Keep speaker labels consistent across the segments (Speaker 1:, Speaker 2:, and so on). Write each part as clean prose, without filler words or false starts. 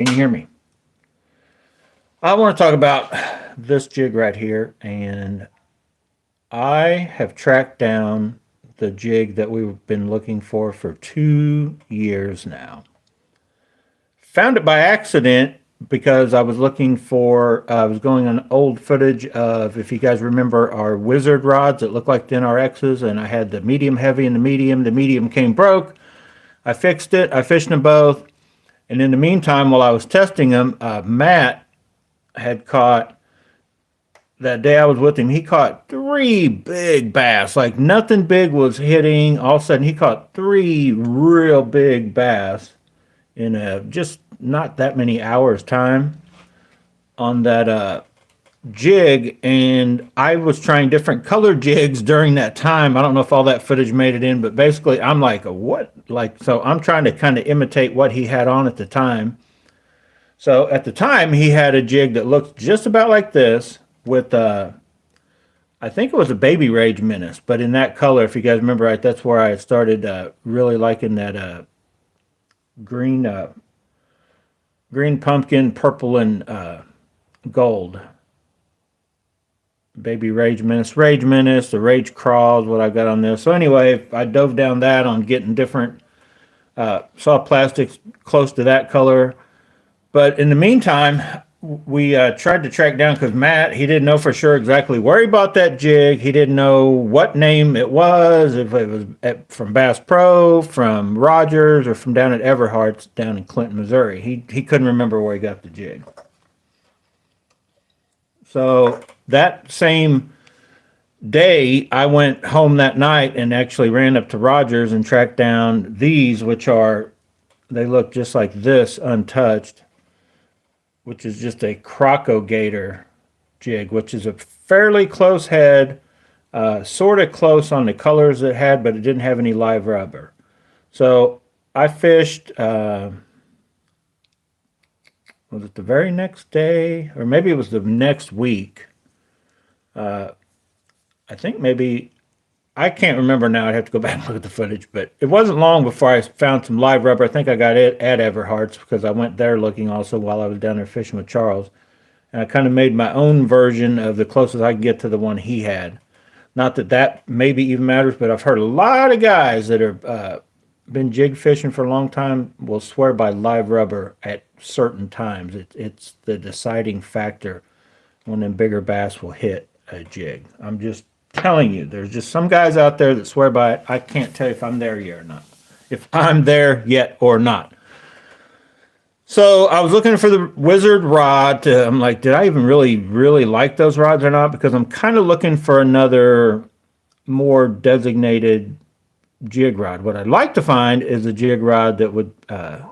Speaker 1: Can you hear me? I want to talk about this jig right here, and I have tracked down the jig that we've been looking for 2 years now. Found it by accident because I was looking for, I was going on old footage of, if you guys remember, our Wizard rods that look like the NRXs, and I had the medium heavy and the medium. The medium came broke. I fixed it. I fished them both. And in the meantime, while I was testing them, Matt had caught, that day I was with him, he caught 3 big bass. Like nothing big was hitting. All of a sudden, he caught 3 real big bass in just not that many hours' time on that jig. And I was trying different color jigs during that time. I don't know if all that footage made it in, but basically, I'm like, what? Like, so I'm trying to kind of imitate what he had on at the time. So at the time, he had a jig that looked just about like this with, I think it was a Baby Rage Menace, but in that color, if you guys remember right, that's where I started really liking that green, green pumpkin, purple, and gold. Baby Rage Menace, the Rage Crawl is what I've got on this. So anyway, I dove down that on getting different soft plastics close to that color. But in the meantime, we tried to track down, because Matt, he didn't know for sure exactly where he bought that jig. He didn't know what name it was, if it was from Bass Pro, from Rogers, or from down at Everhart's down in Clinton, Missouri. He couldn't remember where he got the jig. So that same day, I went home that night and actually ran up to Rogers and tracked down these, which are, they look just like this, untouched, which is just a Crocogator jig, which is a fairly close head, sort of close on the colors it had, but it didn't have any live rubber. So I fished, was it the very next day? Or maybe it was the next week. I think maybe, I can't remember now. I'd have to go back and look at the footage, but it wasn't long before I found some live rubber. I think I got it at Everhart's, because I went there looking also while I was down there fishing with Charles. And I kind of made my own version of the closest I could get to the one he had. Not that that maybe even matters, but I've heard a lot of guys that have been jig fishing for a long time will swear by live rubber at certain times. It's the deciding factor when them bigger bass will hit a jig. I'm just telling you, there's just some guys out there that swear by it. I can't tell you if I'm there yet or not. If I'm there yet or not. So I was looking for the Wizard rod. I'm like, did I even really like those rods or not? Because I'm kind of looking for another more designated jig rod. What I'd like to find is a jig rod that would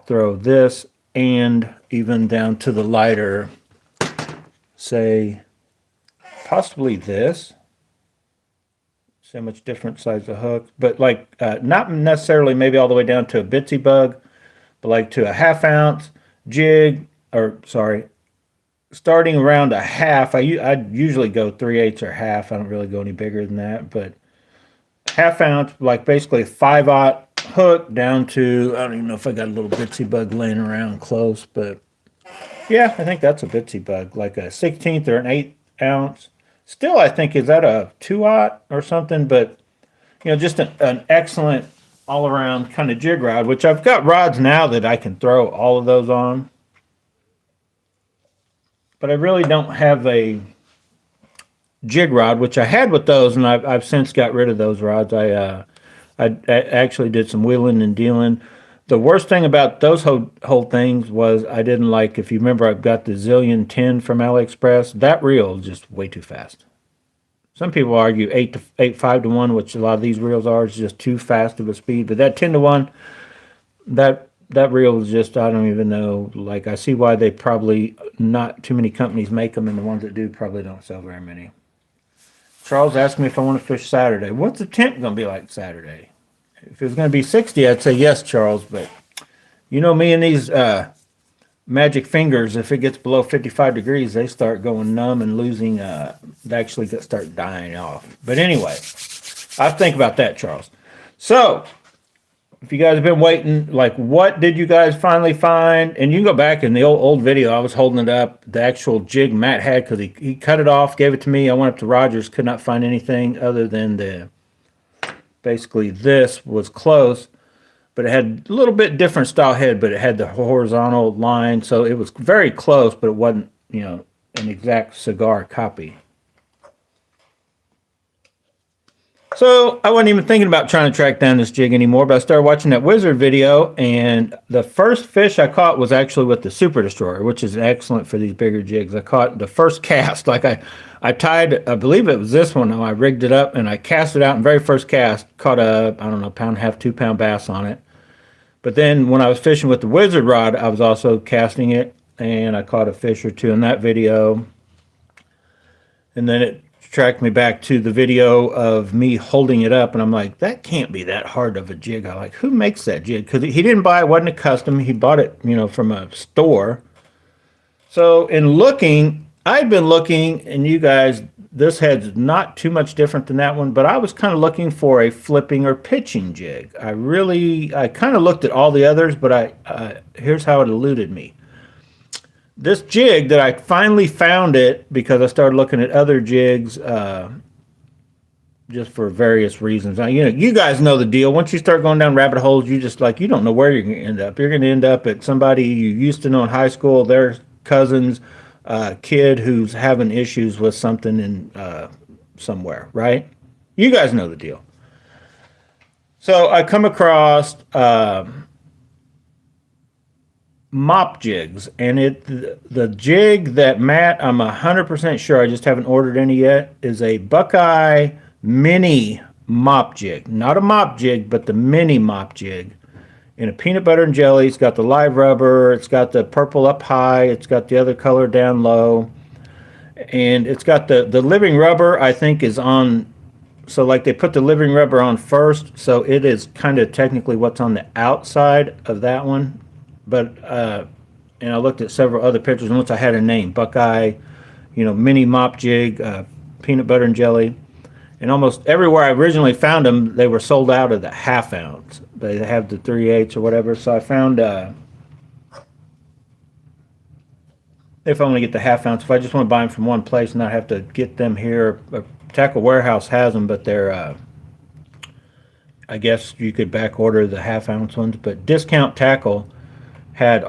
Speaker 1: throw this and even down to the lighter, say, possibly this. So much different size of hook, but like not necessarily maybe all the way down to a bitsy bug, but like to a 1/2 ounce jig, or sorry, starting around a half. I'd usually go 3/8 or half. I don't really go any bigger than that, but 1/2 ounce, like basically a 5/0 hook down to, I don't even know if I got a little bitsy bug laying around close, but yeah, I think that's a bitsy bug, like a 1/16 or an 1/8 ounce. Still, I think, is that a 2/0 or something? But, you know, just an excellent all-around kind of jig rod, which I've got rods now that I can throw all of those on. But I really don't have a jig rod, which I had with those, and I've since got rid of those rods. I actually did some wheeling and dealing. The worst thing about those whole things was I didn't like, if you remember, I've got the Zillion 10 from AliExpress. That reel is just way too fast. Some people argue 5 to 1, which a lot of these reels are, is just too fast of a speed. But that 10 to 1, that reel is just, I don't even know. Like, I see why they probably, not too many companies make them, and the ones that do probably don't sell very many. Charles asked me if I want to fish Saturday. What's the temp going to be like Saturday? If it was going to be 60, I'd say yes, Charles, but you know me and these magic fingers, if it gets below 55 degrees, they start going numb and losing, they actually start dying off. But anyway, I think about that, Charles. So if you guys have been waiting, like, what did you guys finally find? And you can go back in the old video. I was holding it up, the actual jig Matt had, because he cut it off, gave it to me. I went up to Rogers, could not find anything other than basically this was close, but it had a little bit different style head, but it had the horizontal line, so it was very close, but it wasn't, an exact cigar copy. So I wasn't even thinking about trying to track down this jig anymore, but I started watching that Wizard video, and the first fish I caught was actually with the Super Destroyer, which is excellent for these bigger jigs. I caught the first cast, like I tied, I believe it was this one, I rigged it up, and I cast it out, and very first cast, caught a, I don't know, pound and a half, 2 pound bass on it. But then when I was fishing with the Wizard rod, I was also casting it, and I caught a fish or two in that video. And then it tracked me back to the video of me holding it up, and I'm like, that can't be that hard of a jig. I like, who makes that jig? Because he didn't buy it, wasn't a custom. He bought it, from a store. So in looking, I'd been looking, and you guys, this head's not too much different than that one, but I was kind of looking for a flipping or pitching jig. I kind of looked at all the others, but here's how it eluded me. This jig that I finally found it because I started looking at other jigs just for various reasons. You guys know the deal. Once you start going down rabbit holes, you don't know where you're going to end up. You're going to end up at somebody you used to know in high school, their cousin's kid who's having issues with something in somewhere, right? You guys know the deal. So I come across mop jigs, and the jig that Matt, I'm 100% sure, I just haven't ordered any yet, is a Buckeye mini mop jig. Not a mop jig, but the mini mop jig in a peanut butter and jelly. It's got the live rubber, it's got the purple up high, it's got the other color down low, and it's got the living rubber, I think, is on. So like they put the living rubber on first, so it is kind of technically what's on the outside of that one. But and I looked at several other pictures, and once I had a name, Buckeye, mini mop jig, peanut butter and jelly, and almost everywhere I originally found them, they were sold out of the half ounce. They have the 3/8 or whatever. So I found if I want to get the half ounce, if I just want to buy them from one place and not have to get them here, Tackle Warehouse has them, but they're I guess you could back order the half ounce ones, but Discount Tackle had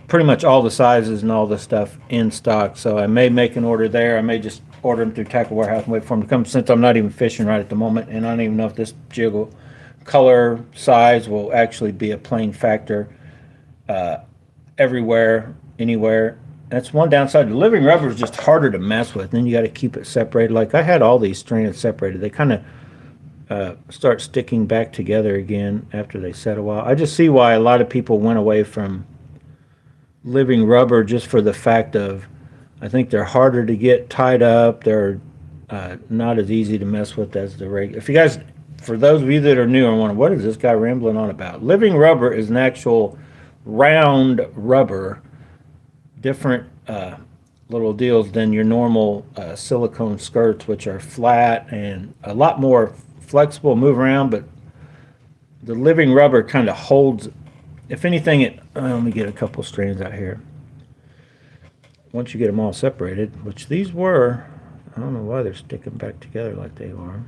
Speaker 1: pretty much all the sizes and all the stuff in stock. So I may make an order there. I may just order them through Tackle Warehouse and wait for them to come, since I'm not even fishing right at the moment, and I don't even know if this jig color size will actually be a playing factor everywhere, anywhere. That's one downside. The living rubber is just harder to mess with. Then you got to keep it separated. Like I had all these stranded separated. They kind of start sticking back together again after they set a while. I just see why a lot of people went away from living rubber, just for the fact of, I think they're harder to get tied up. They're not as easy to mess with as the regular. If you guys, for those of you that are new and wondering, what is this guy rambling on about? Living rubber is an actual round rubber, different little deals than your normal silicone skirts, which are flat and a lot more flexible, move around, but the living rubber kind of holds, if anything, let me get a couple strands out here. Once you get them all separated, which these were, I don't know why they're sticking back together like they are,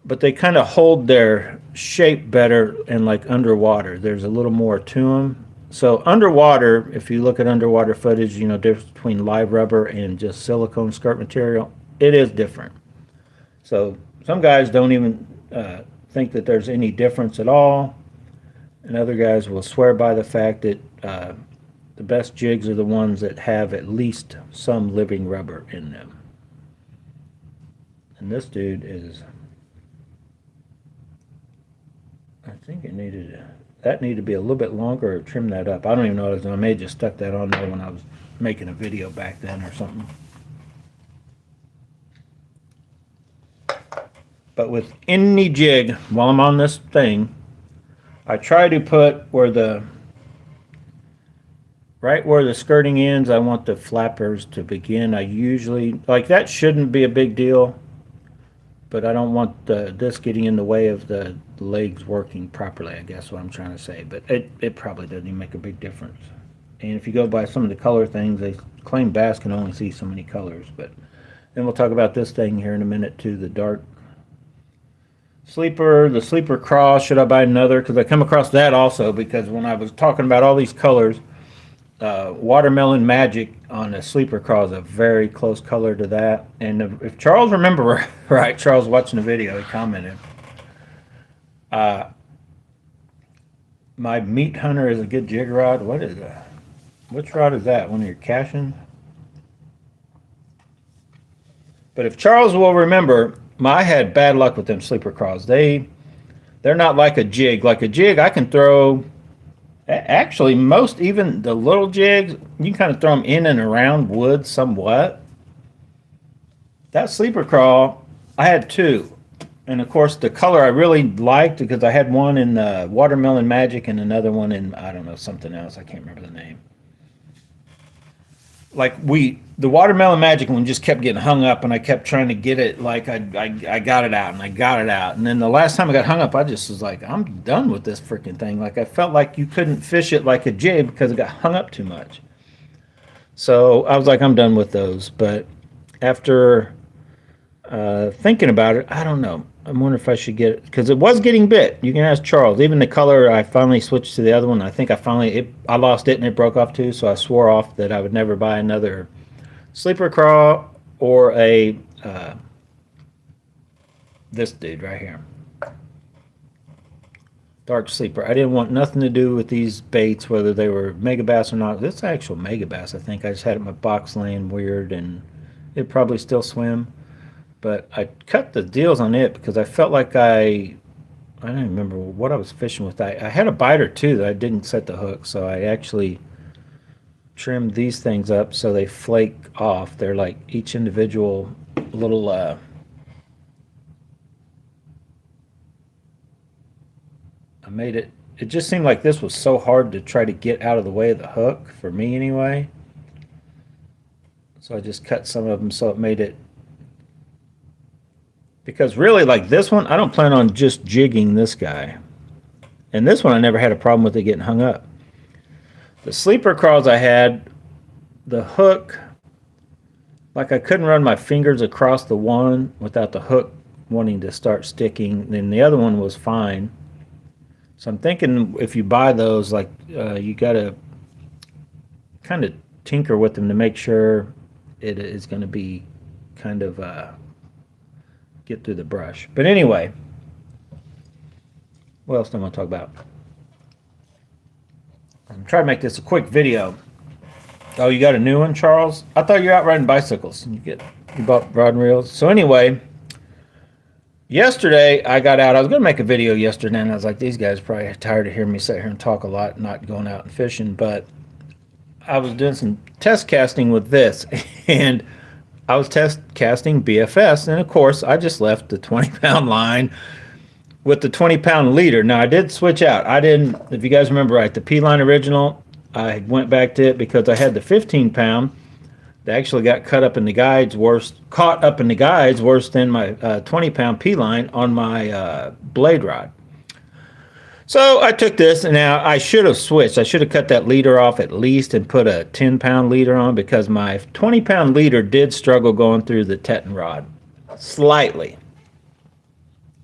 Speaker 1: but they kind of hold their shape better, and like underwater, there's a little more to them. So underwater, if you look at underwater footage, difference between live rubber and just silicone skirt material, it is different. So some guys don't even think that there's any difference at all, and other guys will swear by the fact that the best jigs are the ones that have at least some living rubber in them. And this dude is, I think it needed to be a little bit longer, or trim that up. I don't even know what I was doing. I may have just stuck that on there when I was making a video back then or something. But with any jig, while I'm on this thing, I try to put right where the skirting ends, I want the flappers to begin. I usually, like, that shouldn't be a big deal. but I don't want this getting in the way of the legs working properly, I guess what I'm trying to say. But it probably doesn't even make a big difference. And if you go by some of the color things, they claim bass can only see so many colors. But then we'll talk about this thing here in a minute too, the dark sleeper, the sleeper cross. Should I buy another? Because I come across that also, because when I was talking about all these colors, watermelon magic on a sleeper cross is a very close color to that. And if Charles remember right, Charles watching the video, he commented, my meat hunter is a good jig rod. What is that? Which rod is that? One of your caching? But if Charles will remember, I had bad luck with them sleeper craws. They're not like a jig. Like a jig, I can throw. Actually, most, even the little jigs, you can kind of throw them in and around wood somewhat. That sleeper craw, I had two. And of course, the color I really liked, because I had one in Watermelon Magic and another one in, I don't know, something else. I can't remember the name. Like the Watermelon Magic one just kept getting hung up, and I kept trying to get it. Like I got it out, and I got it out, and then the last time I got hung up, I just was like, I'm done with this freaking thing. Like I felt like you couldn't fish it like a jig because it got hung up too much. So I was like, I'm done with those. But after thinking about it, I don't know. I'm wondering if I should get it, because it was getting bit. You can ask Charles. Even the color, I finally switched to the other one. I think I lost it and it broke off too. So I swore off that I would never buy another sleeper craw or a this dude right here, dark sleeper. I didn't want nothing to do with these baits, whether they were mega bass or not. This is actual mega bass. I think I just had it in my box laying weird, and it probably still swim. But I cut the deals on it because I felt like I don't even remember what I was fishing with. I had a biter too that I didn't set the hook, so I actually trimmed these things up so they flake off. They're like each individual little I made it. It just seemed like this was so hard to try to get out of the way of the hook, for me anyway. So I just cut some of them so it made it. Because really, like this one, I don't plan on just jigging this guy. And this one, I never had a problem with it getting hung up. The sleeper craws I had, the hook, like I couldn't run my fingers across the one without the hook wanting to start sticking. Then the other one was fine. So I'm thinking if you buy those, like you got to kind of tinker with them to make sure it is going to be kind of get through the brush. But anyway, what else do I want to talk about? I'm trying to make this a quick video. Oh, you got a new one, Charles? I thought you were out riding bicycles. You bought rod and reels. So anyway, yesterday I got out. I was going to make a video yesterday, and I was like, these guys are probably tired of hearing me sit here and talk a lot, not going out and fishing. But I was doing some test casting with this, and I was test casting BFS, and of course, I just left the 20-pound line with the 20-pound leader. Now, I did switch out. I didn't, if you guys remember right, the P-line original, I went back to it because I had the 15-pound. They actually got caught up in the guides worse than my 20-pound P-line on my blade rod. So I took this, and now I should have switched. I should have cut that leader off at least and put a 10-pound leader on, because my 20-pound leader did struggle going through the tetton rod slightly.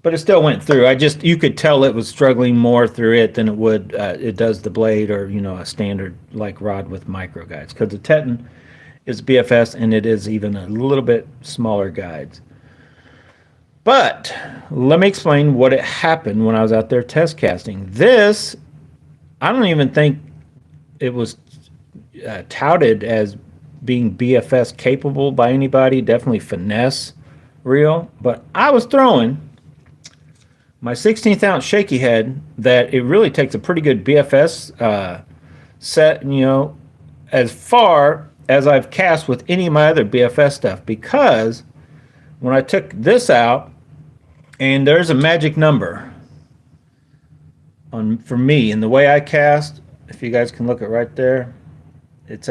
Speaker 1: But it still went through. You could tell it was struggling more through it than it does the blade, or a standard like rod with micro guides, because the tetton is BFS and it is even a little bit smaller guides. But let me explain what happened when I was out there test casting. This, I don't even think it was touted as being BFS capable by anybody. Definitely finesse reel. But I was throwing my 16th ounce shaky head that it really takes a pretty good BFS set, as far as I've cast with any of my other BFS stuff. Because when I took this out, and there's a magic number for me in the way I cast. If you guys can look at right there, it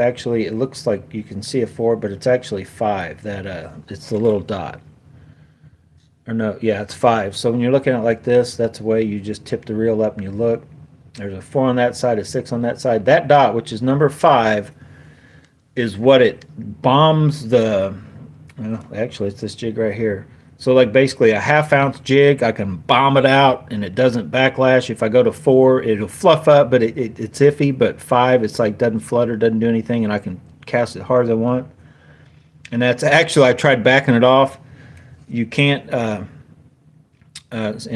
Speaker 1: looks like you can see a 4, but it's actually 5. That it's the little dot. or no, yeah, it's 5. So when you're looking at it like this, that's the way you just tip the reel up and you look. There's a 4 on that side, a 6 on that side. That dot, which is number 5, is what it bombs the. Well, actually, it's this jig right here. So, like basically a half-ounce jig, I can bomb it out and it doesn't backlash. If I go to 4, it'll fluff up, but it's iffy. But 5, it's like doesn't flutter, doesn't do anything, and I can cast it hard as I want. And that's actually, I tried backing it off. You can't, and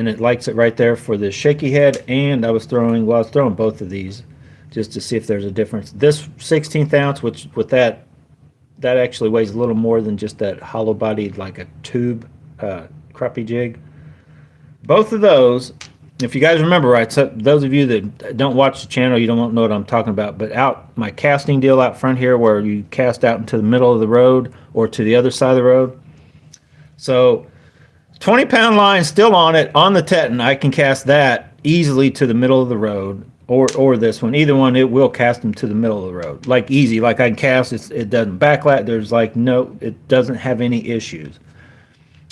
Speaker 1: it likes it right there for the shaky head. And I was throwing both of these just to see if there's a difference. This 16th ounce, which with that actually weighs a little more than just that hollow bodied like a tube crappie jig. Both of those, if you guys remember right, so those of you that don't watch the channel, you don't know what I'm talking about, but out my casting deal out front here where you cast out into the middle of the road or to the other side of the road. So 20-pound line still on it, on the Teton, I can cast that easily to the middle of the road, or this one. Either one, it will cast them to the middle of the road. Like easy, like I can cast, it doesn't backlat, there's like no, it doesn't have any issues.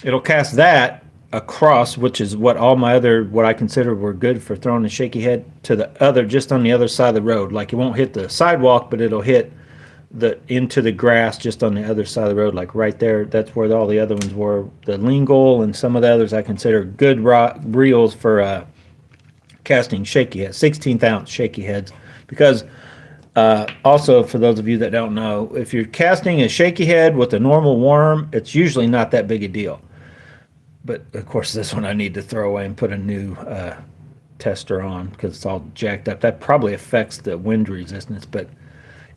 Speaker 1: It'll cast that across, which is what all my other, what I consider were good for throwing a shaky head, to the other, just on the other side of the road. Like it won't hit the sidewalk, but it'll hit into the grass just on the other side of the road, like right there. That's where all the other ones were. The lingual and some of the others I consider good reels for casting shaky heads, 16th ounce shaky heads. Because also, for those of you that don't know, if you're casting a shaky head with a normal worm, it's usually not that big a deal. But of course, this one I need to throw away and put a new tester on because it's all jacked up. That probably affects the wind resistance. But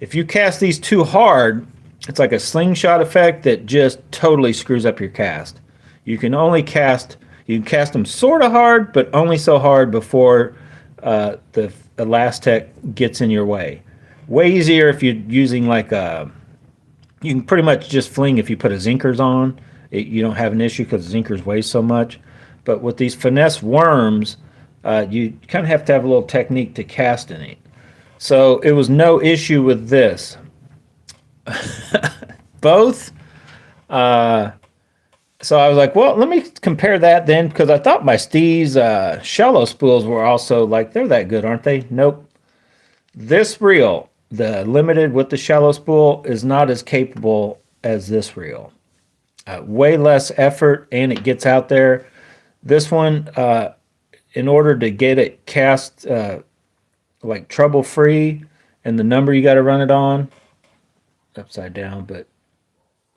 Speaker 1: if you cast these too hard, it's like a slingshot effect that just totally screws up your cast. You can cast them sort of hard, but only so hard before the Elastec gets in your way. Way easier if you're using like you can pretty much just fling if you put a Zinkers on. You don't have an issue because Zinkers weigh so much. But with these finesse worms, you kind of have to have a little technique to cast in it. So it was no issue with this. Both. So I was like, well, let me compare that then, because I thought my Steve's shallow spools were also like, they're that good, aren't they? Nope. This reel, the limited with the shallow spool, is not as capable as this reel. Way less effort, and it gets out there. This one, in order to get it cast like trouble free, and the number you got to run it on, upside down, but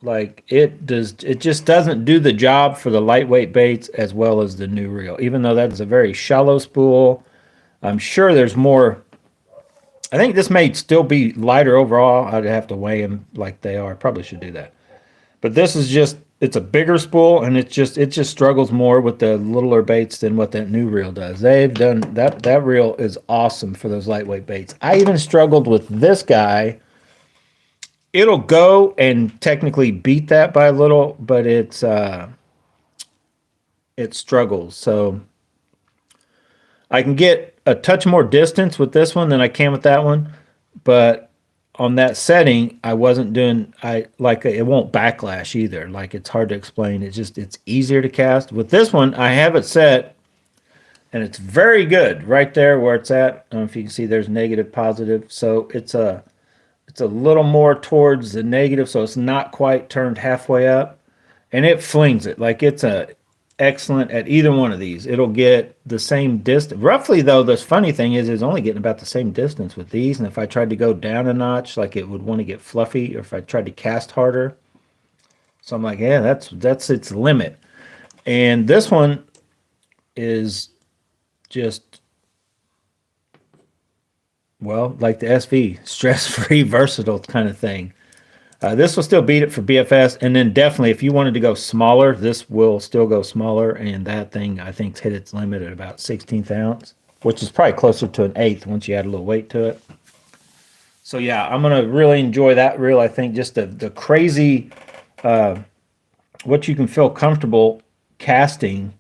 Speaker 1: like it just doesn't do the job for the lightweight baits as well as the new reel. Even though that is a very shallow spool, I'm sure there's more. I think this may still be lighter overall. I'd have to weigh them like they are. Probably should do that. But this is just, it's a bigger spool, and it just struggles more with the littler baits than what that new reel does. They've done that reel is awesome for those lightweight baits. I even struggled with this guy. It'll go and technically beat that by a little, but it struggles. So I can get a touch more distance with this one than I can with that one, but on that setting, I wasn't doing, it won't backlash either. Like, it's hard to explain. It's easier to cast. With this one, I have it set, and it's very good right there where it's at. I don't know if you can see there's negative, positive. So it's a little more towards the negative, so it's not quite turned halfway up, and it flings it. Like, it's excellent at either one of these. It'll get the same distance. Roughly, though, the funny thing is it's only getting about the same distance with these, and if I tried to go down a notch, like it would want to get fluffy, or if I tried to cast harder. So I'm like, yeah, that's its limit. And this one is just, well, like the SV, stress-free, versatile kind of thing. This will still beat it for BFS, and then definitely if you wanted to go smaller, this will still go smaller, and that thing, I think, hit its limit at about 16th ounce, which is probably closer to an 1/8 once you add a little weight to it. So yeah, I'm going to really enjoy that reel. I think just the crazy, what you can feel comfortable casting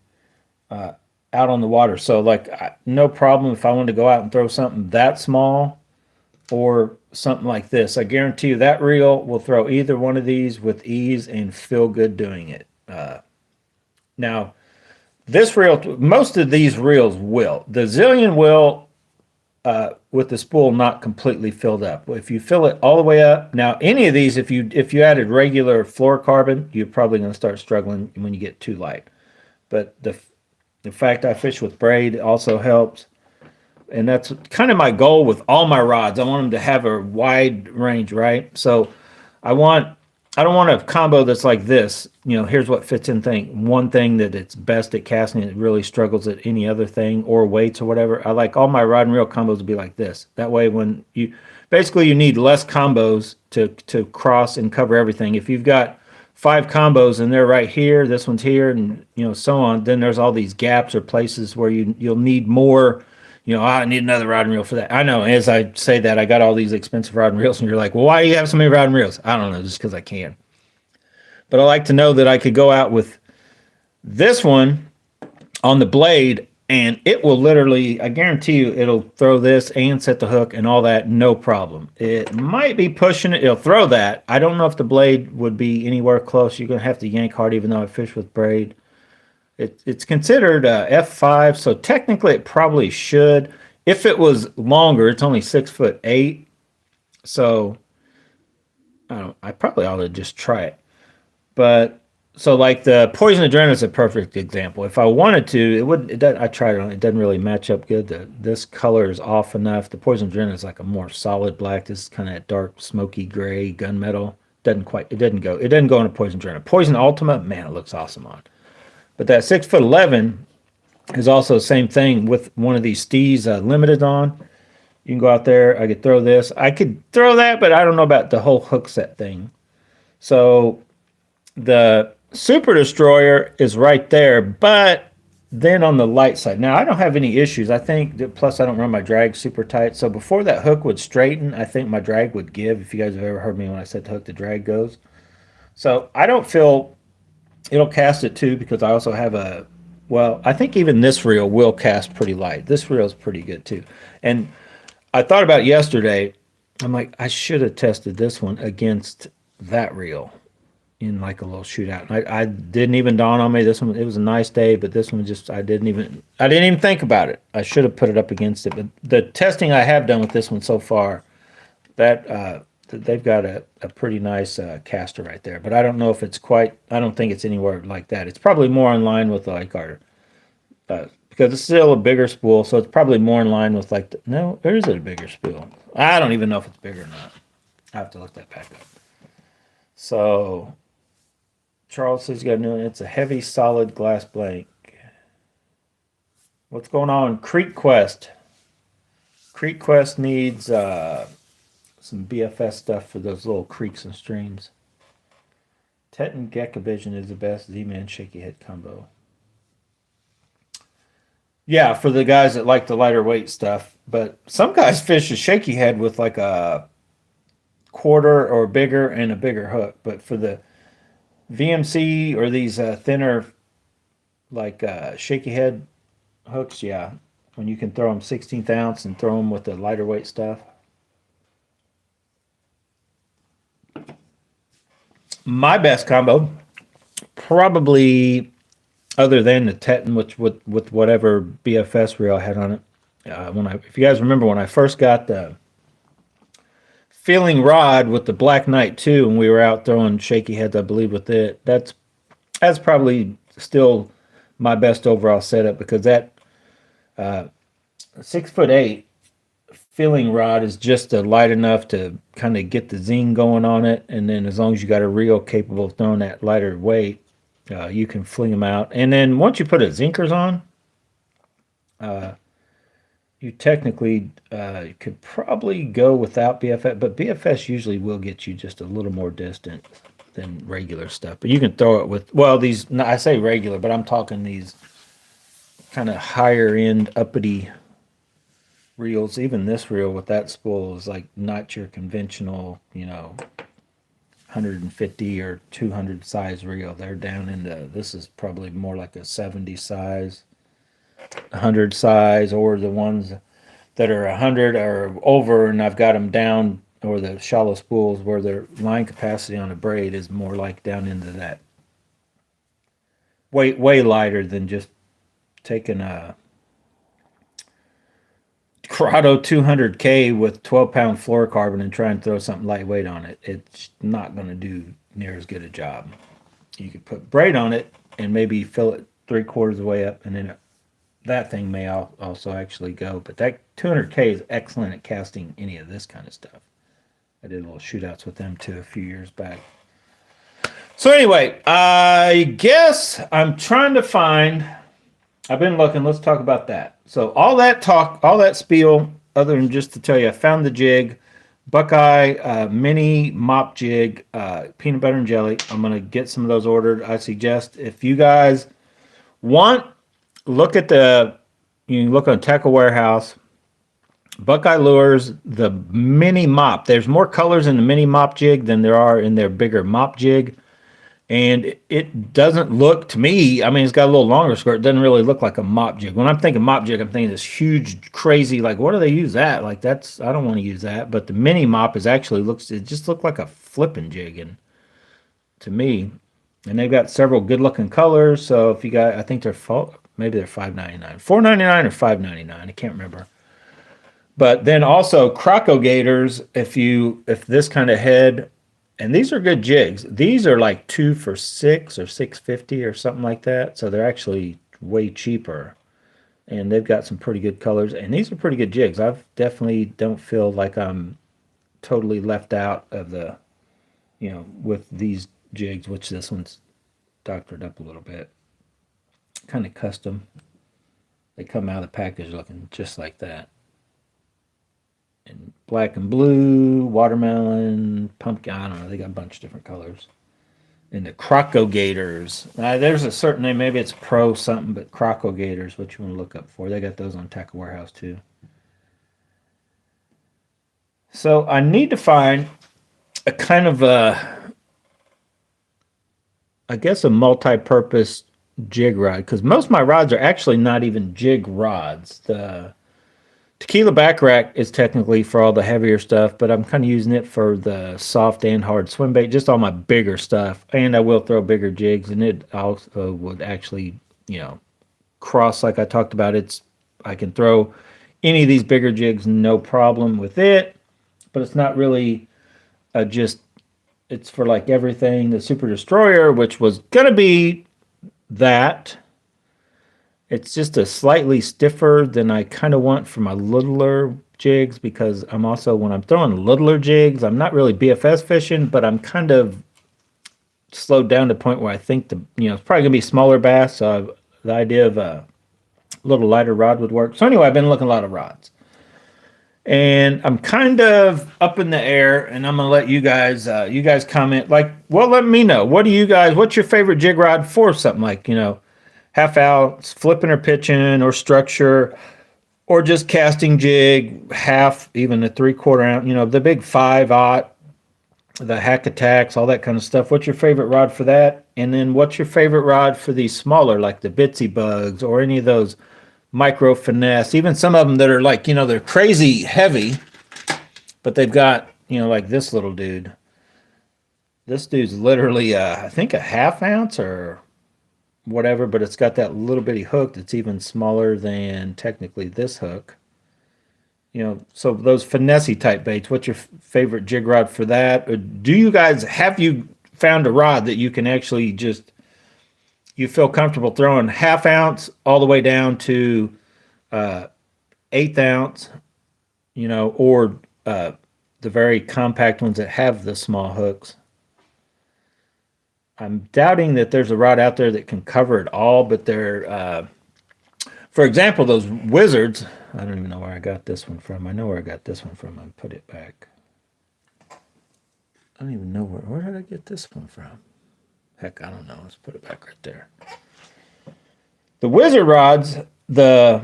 Speaker 1: out on the water. So like, no problem if I wanted to go out and throw something that small or something like this. I guarantee you that reel will throw either one of these with ease and feel good doing it. Now, this reel, most of these reels will. The Zillion will, with the spool not completely filled up. If you fill it all the way up, now any of these, if you added regular fluorocarbon, you're probably going to start struggling when you get too light. But the fact I fish with braid also helps. And that's kind of my goal with all my rods. I want them to have a wide range, right? So I want I don't want a combo that's like this. Here's what fits in thing. One thing that it's best at casting, it really struggles at any other thing or weights or whatever. I like all my rod and reel combos to be like this. That way, when you need less combos to cross and cover everything. If you've got 5 combos and they're right here, this one's here, and so on, then there's all these gaps or places where you'll need more. I need another rod and reel for that. I know. As I say that, I got all these expensive rod and reels, and you're like, well, why do you have so many rod and reels? I don't know, just because I can. But I like to know that I could go out with this one on the blade, and it will literally, I guarantee you, it'll throw this and set the hook and all that, no problem. It might be pushing it. It'll throw that. I don't know if the blade would be anywhere close. You're going to have to yank hard, even though I fish with braid. It's considered F5, so technically it probably should. If it was longer, it's only 6'8", so I probably ought to just try it. But so like the Poison Adrenaline is a perfect example. If I wanted to, it would. I tried it on. It doesn't really match up good. This color is off enough. The Poison Adrenaline is like a more solid black. This is kind of dark, smoky gray gunmetal. It doesn't go. It doesn't go on a Poison Adrenaline. Poison Ultima, man, it looks awesome on. But that 6'11" is also the same thing with one of these Steez limited on. You can go out there. I could throw this. I could throw that, but I don't know about the whole hook set thing. So the Super Destroyer is right there, but then on the light side. Now, I don't have any issues. I think, plus I don't run my drag super tight. So before that hook would straighten, I think my drag would give. If you guys have ever heard me when I said the hook, the drag goes. So I don't feel it'll cast it too, because I also have I think even this reel will cast pretty light. This reel is pretty good too. And I thought about it yesterday. I'm like, I should have tested this one against that reel in like a little shootout. I didn't even dawn on me. This one, it was a nice day, but this one I didn't even think about it. I should have put it up against it. But the testing I have done with this one so far, that they've got a pretty nice caster right there. But I don't know if it's quite. I don't think it's anywhere like that. It's probably more in line with like our because it's still a bigger spool, so it's probably more in line with like no, or is it a bigger spool? I don't even know if it's bigger or not. I have to look that back up. So Charles says he's got a new one. It's a heavy, solid glass blank. What's going on? Creek Quest. Creek Quest needs some BFS stuff for those little creeks and streams. Teton Gecko Vision is the best Z-Man shaky head combo. Yeah, for the guys that like the lighter weight stuff. But some guys fish a shaky head with like a quarter or bigger and a bigger hook. But for the VMC or these thinner like shaky head hooks, yeah, when you can throw them 16th ounce and throw them with the lighter weight stuff. My best combo, probably other than the Teton, which with whatever BFS reel I had on it. If you guys remember when I first got the Feeling rod with the Black Knight 2, and we were out throwing shaky heads, I believe, with it. That's probably still my best overall setup, because that 6'8" Feeling rod is just light enough to kind of get the zing going on it, and then as long as you got a reel capable of throwing that lighter weight, you can fling them out. And then once you put a zinkers on, you technically could probably go without BFS, but BFS usually will get you just a little more distant than regular stuff. But you can throw it with, these, I say regular, but I'm talking these kind of higher end uppity reels. Even this reel with that spool is like not your conventional, 150 or 200 size reel. They're down into, this is probably more like a 70 size, 100 size, or the ones that are 100 or over, and I've got them down, or the shallow spools where their line capacity on a braid is more like down into that way lighter than just taking a Corrado 200K with 12-pound fluorocarbon and try and throw something lightweight on it. It's not going to do near as good a job. You could put braid on it and maybe fill it 3/4 of the way up, and then that thing may also actually go. But that 200K is excellent at casting any of this kind of stuff. I did little shootouts with them too a few years back. So anyway, I guess I'm trying to find. I've been looking. Let's talk about that. So all that talk, all that spiel, other than just to tell you, I found the jig, Buckeye mini mop jig, peanut butter and jelly. I'm gonna get some of those ordered. I suggest if you guys want, look at you can look on Tackle Warehouse, Buckeye Lures, the mini mop. There's more colors in the mini mop jig than there are in their bigger mop jig. And it doesn't look to me, I mean, it's got a little longer skirt. It doesn't really look like a mop jig. When I'm thinking mop jig, I'm thinking this huge, crazy, like, what do they use that? Like, I don't want to use that. But the mini mop is actually it just looked like a flipping jig and to me. And they've got several good looking colors. So if you got, I think maybe they're $5.99, $4.99 or $5.99. I can't remember. But then also Croco Gators, if this kind of head, and these are good jigs. These are like 2 for $6 or $6.50 or something like that. So they're actually way cheaper. And they've got some pretty good colors. And these are pretty good jigs. I definitely don't feel like I'm totally left out of the, with these jigs, which this one's doctored up a little bit. Kind of custom. They come out of the package looking just like that. And black and blue, watermelon, pumpkin, I don't know, they got a bunch of different colors. And the Croco Gators. There's a certain name, maybe it's Pro something, but Croco Gators, what you want to look up for. They got those on Tackle Warehouse too. So I need to find a kind of I guess a multi-purpose jig rod, because most of my rods are actually not even jig rods. The Tequila back rack is technically for all the heavier stuff, but I'm kind of using it for the soft and hard swim bait, just all my bigger stuff. And I will throw bigger jigs, and it also would actually, cross like I talked about. I can throw any of these bigger jigs, no problem with it, but it's not really it's for like everything. The Super Destroyer, which was going to be that. It's just a slightly stiffer than I kind of want for my littler jigs, because I'm also, when I'm throwing littler jigs, I'm not really BFS fishing, but I'm kind of slowed down to the point where I think it's probably going to be smaller bass. So the idea of a little lighter rod would work. So anyway, I've been looking at a lot of rods. And I'm kind of up in the air, and I'm going to let you guys comment. Like, well, let me know. What's your favorite jig rod for something like, half ounce, flipping or pitching or structure, or just casting jig, half, even a 3/4 ounce, the big 5/0, the hack attacks, all that kind of stuff. What's your favorite rod for that? And then what's your favorite rod for these smaller, like the Bitsy Bugs or any of those micro finesse, even some of them that are like, they're crazy heavy, but they've got, like this little dude. This dude's literally, I think a half ounce or whatever, but it's got that little bitty hook that's even smaller than technically this hook. So those finesse type baits, what's your favorite jig rod for that? Or have you found a rod that you can actually you feel comfortable throwing half ounce all the way down to 1/8 ounce, or the very compact ones that have the small hooks? I'm doubting that there's a rod out there that can cover it all, but they're, for example, those Wizards. I don't even know where I got this one from. I know where I got this one from. I put it back. I don't even know where did I get this one from? Heck, I don't know. Let's put it back right there. The Wizard rods, the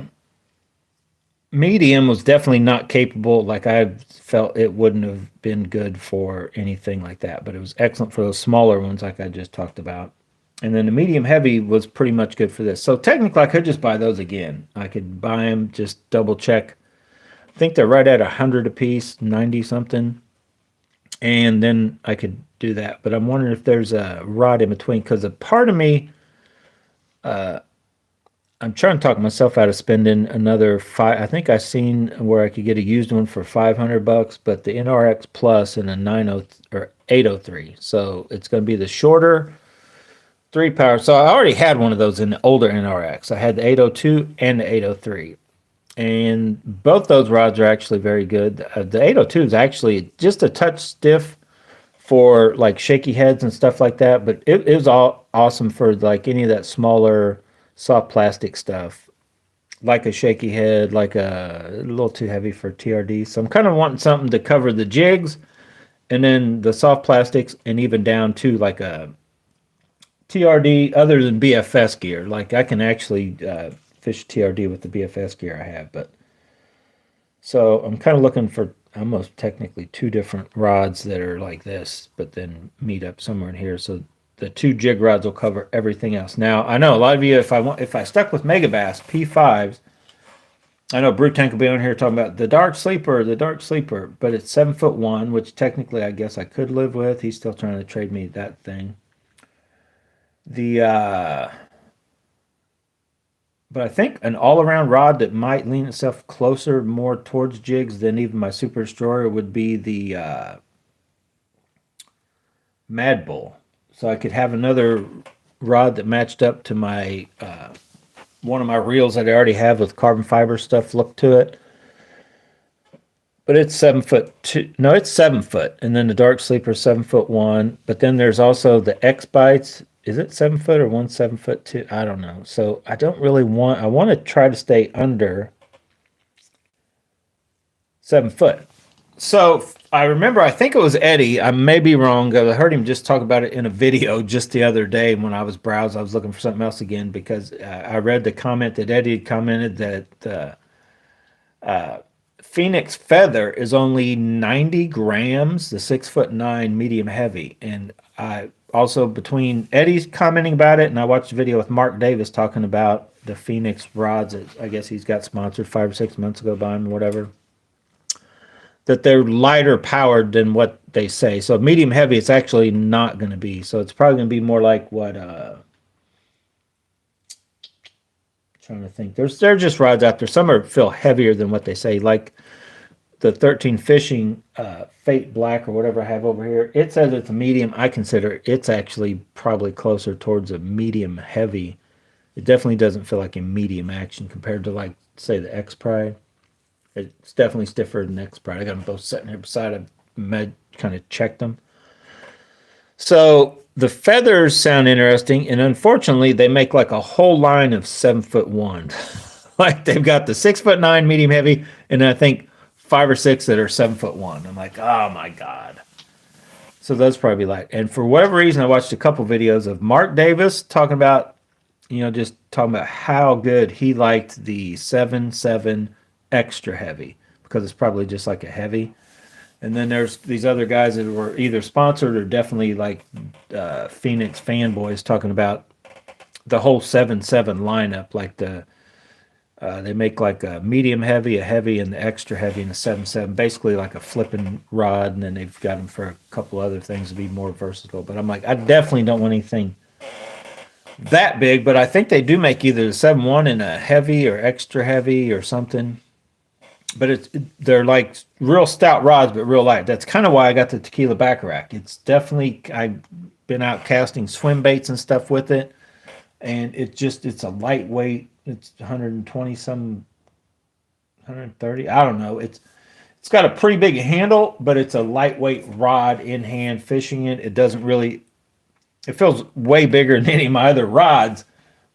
Speaker 1: medium was definitely not capable. Like, I felt it wouldn't have been good for anything like that, but it was excellent for those smaller ones like I just talked about. And then the medium heavy was pretty much good for this. So technically I could just buy those again. I could buy them, just double check. I think they're right at 100 a piece, 90 something. And then I could do that. But I'm wondering if there's a rod in between, because a part of me, I'm trying to talk myself out of spending another five. I think I seen where I could get a used one for $500, but the NRX Plus and a 90 or 803. So it's going to be the shorter 3 power. So I already had one of those in the older NRX. I had the 802 and the 803. And both those rods are actually very good. The 802 is actually just a touch stiff for like shaky heads and stuff like that, but it was all awesome for like any of that smaller soft plastic stuff, like a shaky head, like a little too heavy for TRD. So I'm kind of wanting something to cover the jigs and then the soft plastics and even down to like a TRD other than BFS gear. Like I can actually fish TRD with the BFS gear I have, but so I'm kind of looking for almost technically two different rods that are like this, but then meet up somewhere in here. So the two jig rods will cover everything else. Now I know a lot of you, if I stuck with Mega Bass P5s, I know Brute Tank will be on here talking about the Dark Sleeper, but it's 7'1", which technically I guess I could live with. He's still trying to trade me that thing. The But I think an all-around rod that might lean itself closer more towards jigs than even my Super Destroyer would be the Mad Bull. So I could have another rod that matched up to my one of my reels that I already have with carbon fiber stuff look to it. But it's 7'2". No, it's 7 foot, and then the Dark Sleeper is 7'1". But then there's also the X Bites. Is it 7 foot or 7'2"? I don't know. So I don't really want. I want to try to stay under 7 foot. So I remember. I think it was Eddie. I may be wrong. I heard him just talk about it in a video just the other day when I was browsing. I was looking for something else again because I read the comment that Eddie had commented that Phoenix Feather is only 90 grams, the 6'9" medium heavy, and I also between Eddie's commenting about it and I watched a video with Mark Davis talking about the Phoenix rods that I guess he's got sponsored 5 or 6 months ago by him or whatever, that they're lighter powered than what they say. So medium heavy it's actually not going to be. So it's probably going to be more like what trying to think. There are just rods out there. Some are feel heavier than what they say, like the 13 Fishing Fate Black or whatever I have over here. It says it's a medium. I consider it's actually probably closer towards a medium heavy. It definitely doesn't feel like a medium action compared to like say the X Pride. It's definitely stiffer than X Pride. I got them both sitting here beside. I've kind of checked them. So the feathers sound interesting, and unfortunately, they make like a whole line of 7'1". Like they've got the 6'9" medium heavy, and I think 5 or 6 that are 7'1". I'm like, oh my god. So those probably like, and for whatever reason, I watched a couple videos of Mark Davis talking about, just talking about how good he liked the 7.7 extra heavy because it's probably just like a heavy. And then there's these other guys that were either sponsored or definitely like Phoenix fanboys talking about the whole 7.7 lineup. Like they make like a medium heavy, a heavy, and the extra heavy, and a 7.7. Basically like a flipping rod, and then they've got them for a couple other things to be more versatile. But I'm like, I definitely don't want anything that big. But I think they do make either the 7.1 and a heavy or extra heavy or something. But they're like real stout rods, but real light. That's kind of why I got the Tequila back rack. It's definitely, I've been out casting swim baits and stuff with it, and it's a lightweight. It's 120 some, 130. I don't know. It's got a pretty big handle, but it's a lightweight rod in hand fishing it. It doesn't really. It feels way bigger than any of my other rods,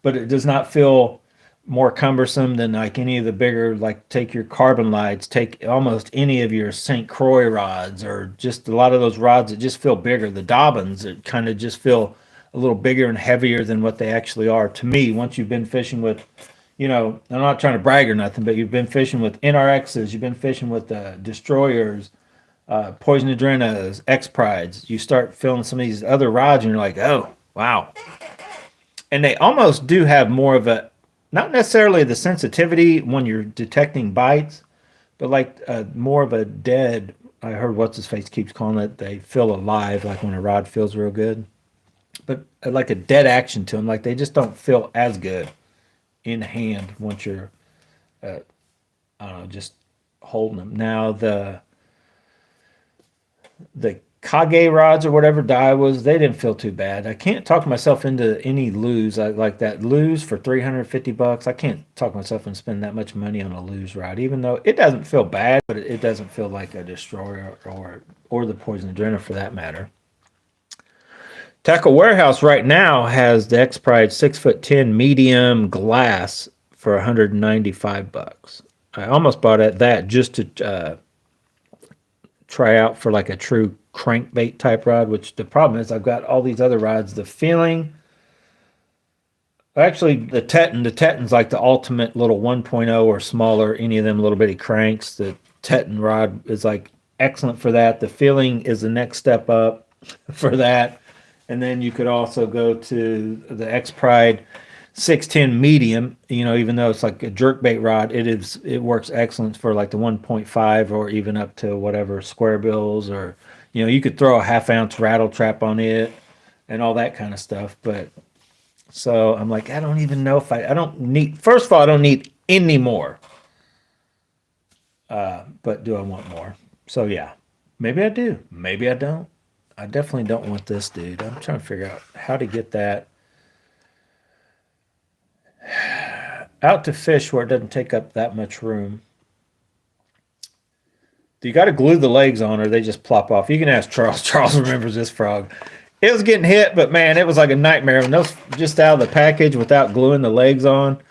Speaker 1: but it does not feel more cumbersome than like any of the bigger, like take your carbon lights, take almost any of your St. Croix rods, or just a lot of those rods that just feel bigger. The Dobbins that kind of just feel a little bigger and heavier than what they actually are. To me, once you've been fishing with, I'm not trying to brag or nothing, but you've been fishing with NRXs, you've been fishing with Destroyers, Poison Adrenas, X Prides, you start feeling some of these other rods and you're like, oh, wow. And they almost do have more of a, not necessarily the sensitivity when you're detecting bites, but like more of a dead, I heard what's his face keeps calling it, they feel alive, like when a rod feels real good. but like a dead action to them. Like they just don't feel as good in hand once you're, I don't know, just holding them. Now the Kage rods or whatever Daiwas, they didn't feel too bad. I can't talk myself into any lose. I like that lose for $350. I can't talk myself into spending that much money on a lose rod, even though it doesn't feel bad, but it doesn't feel like a destroyer or the poison adrenaline for that matter. Tackle Warehouse right now has the X Pride 6'10" medium glass for $195. I almost bought that just to try out for like a true crankbait type rod, which the problem is I've got all these other rods. The feeling, actually the Tetton's like the ultimate little 1.0 or smaller, any of them little bitty cranks. The Tetton rod is like excellent for that. The feeling is the next step up for that. And then you could also go to the X Pride 6'10" medium, even though it's like a jerkbait rod, it works excellent for like the 1.5 or even up to whatever square bills, or you could throw a half-ounce rattle trap on it and all that kind of stuff. But so I'm like, I don't even know if I don't need, first of all, I don't need any more. But do I want more? So yeah, maybe I do, maybe I don't. I definitely don't want this, dude. I'm trying to figure out how to get that out to fish where it doesn't take up that much room. You got to glue the legs on or they just plop off. You can ask Charles. Charles remembers this frog. It was getting hit, but man, it was like a nightmare. When those just out of the package without gluing the legs on,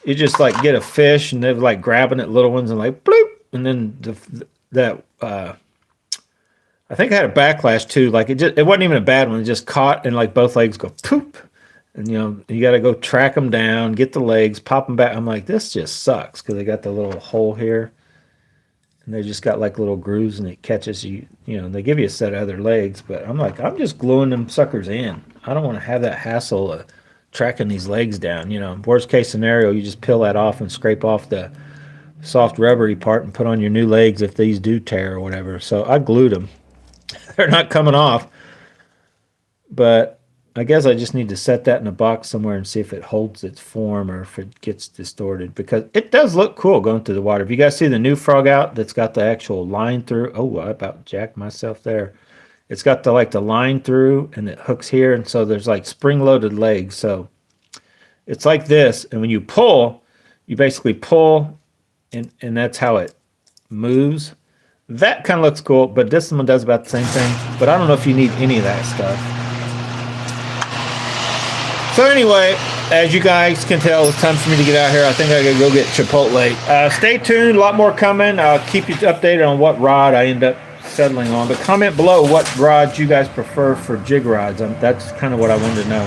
Speaker 1: you just like get a fish and they're like grabbing at little ones and like bloop. And then I think I had a backlash too. Like it wasn't even a bad one. It just caught and like both legs go poop. And you got to go track them down, get the legs, pop them back. I'm like, this just sucks because they got the little hole here, and they just got like little grooves, and it catches you. They give you a set of other legs, but I'm like, I'm just gluing them suckers in. I don't want to have that hassle of tracking these legs down. Worst case scenario, you just peel that off and scrape off the soft rubbery part and put on your new legs if these do tear or whatever. So I glued them. They're not coming off, but I guess I just need to set that in a box somewhere and see if it holds its form or if it gets distorted, because it does look cool going through the water. If you guys see the new frog out that's got the actual line through, oh, I about jacked myself there. It's got the line through and it hooks here, and so there's like spring-loaded legs. So it's like this, and when you pull, you basically pull, and that's how it moves. That kind of looks cool, but this one does about the same thing. But I don't know if you need any of that stuff. So anyway, as you guys can tell, it's time for me to get out here. I think I gotta go get Chipotle. Stay tuned, a lot more coming. I'll keep you updated on what rod I end up settling on. But comment below what rods you guys prefer for jig rods. That's kind of what I wanted to know.